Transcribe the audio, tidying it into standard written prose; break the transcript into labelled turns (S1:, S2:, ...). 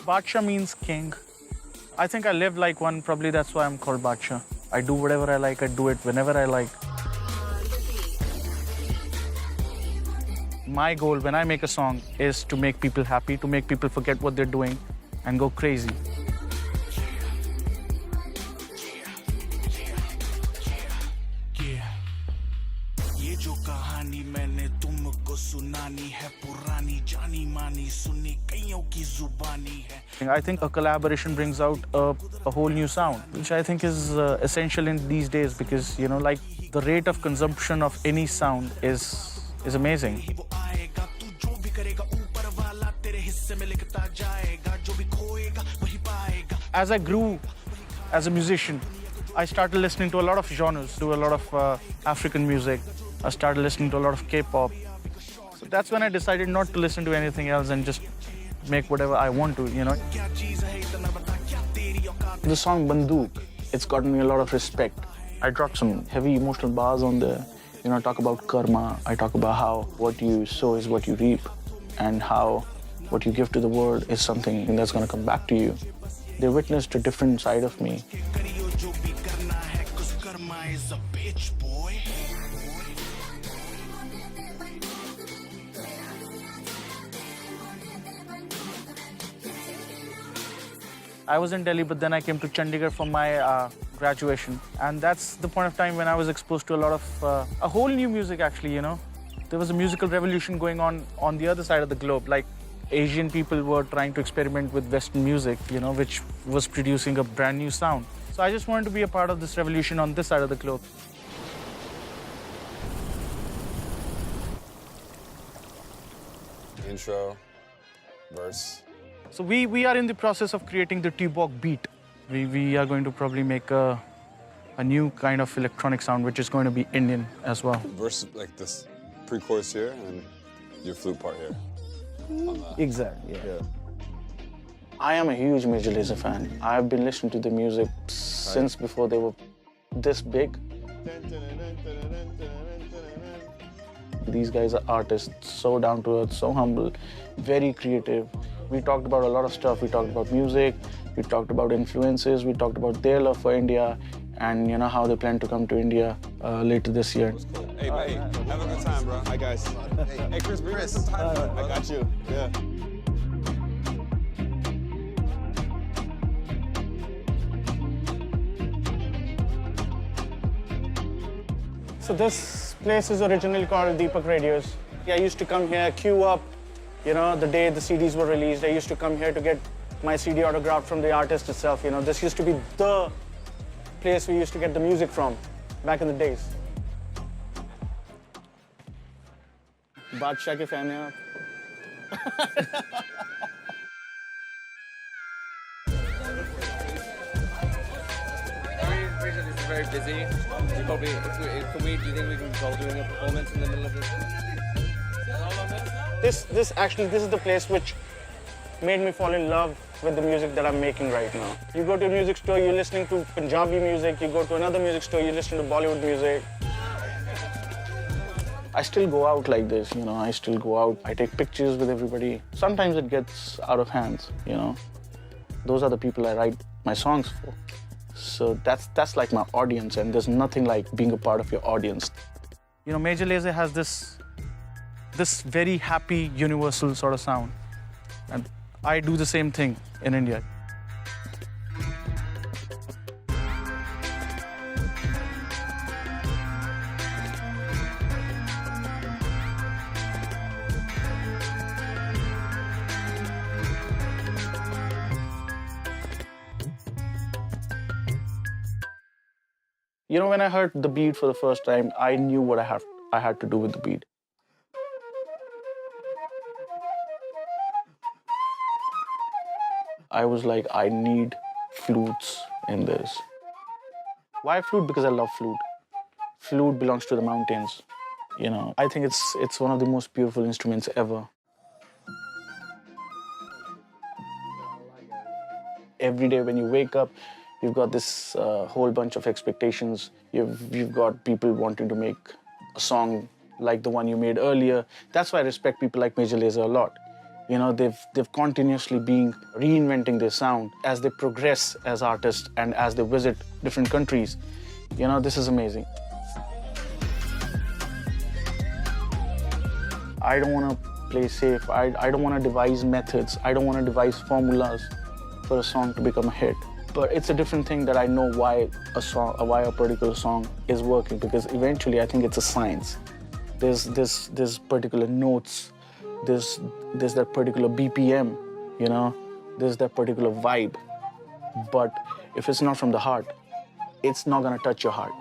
S1: Badshah means king. I think I live like one, probably that's why I'm called Badshah. I do whatever I like, I do it whenever I like. My goal when I make a song is to make people happy, to make people forget what they're doing and go crazy. I think a collaboration brings out a whole new sound, which I think is essential in these days because, you know, like the rate of consumption of any sound is amazing. As I grew as a musician, I started listening to a lot of genres, to a lot of African music. I started listening to a lot of K-pop. So that's when I decided not to listen to anything else and just make whatever I want to, you know. The song Bandook, it's gotten me a lot of respect. I dropped some heavy emotional bars on there. You know, I talk about karma. I talk about how what you sow is what you reap and how what you give to the world is something that's going to come back to you. They witnessed a different side of me. I was in Delhi, but then I came to Chandigarh for my graduation. And that's the point of time when I was exposed to a lot of, a whole new music actually, you know. There was a musical revolution going on the other side of the globe. Like Asian people were trying to experiment with Western music, you know, which was producing a brand new sound. So I just wanted to be a part of this revolution on this side of the globe.
S2: Intro, verse.
S1: So we are in the process of creating the Tuborg beat. We are going to probably make a new kind of electronic sound, which is going to be Indian as well.
S2: Verse like this pre-chorus here and your flute part here.
S1: Exactly, yeah. I am a huge Major Lazer fan. I've been listening to the music since before they were this big. These guys are artists, so down to earth, so humble, very creative. We talked about a lot of stuff. We talked about music, we talked about influences, we talked about their love for India and, you know, how they plan to come to India later this year.
S2: Hey, hey, have a good time, bro. Hi, guys. Hey, Chris, bring us some time. I got you. Yeah.
S1: So this place is originally called Deepak Radios. I used to come here, queue up, you know, the day the CDs were released. I used to come here to get my CD autographed from the artist itself, you know. This used to be the place we used to get the music from back in the days. Badshah ke fan hai aap?
S3: This is very busy. We probably, do you think we can control doing a performance in the middle of this?
S1: This is the place which made me fall in love with the music that I'm making right now. You go to a music store, you're listening to Punjabi music. You go to another music store, you listen to Bollywood music. I still go out like this, you know. I still go out. I take pictures with everybody. Sometimes it gets out of hands, you know. Those are the people I write my songs for. So that's like my audience, and there's nothing like being a part of your audience. You know, Major Lazer has this very happy, universal sort of sound. And I do the same thing in India. You know, when I heard the beat for the first time, I knew what I had to do with the beat. I was like, I need flutes in this. Why flute? Because I love flute. Flute belongs to the mountains. You know, I think it's one of the most beautiful instruments ever. Every day when you wake up, you've got this whole bunch of expectations. You've got people wanting to make a song like the one you made earlier. That's why I respect people like Major Lazer a lot. You know, they've continuously been reinventing their sound as they progress as artists and as they visit different countries. You know, this is amazing. I don't want to play safe. I don't want to devise methods. I don't want to devise formulas for a song to become a hit. But it's a different thing that I know why a particular song is working, because eventually I think it's a science. There's particular notes, there's that particular BPM, you know, there's that particular vibe. But if it's not from the heart, it's not gonna touch your heart.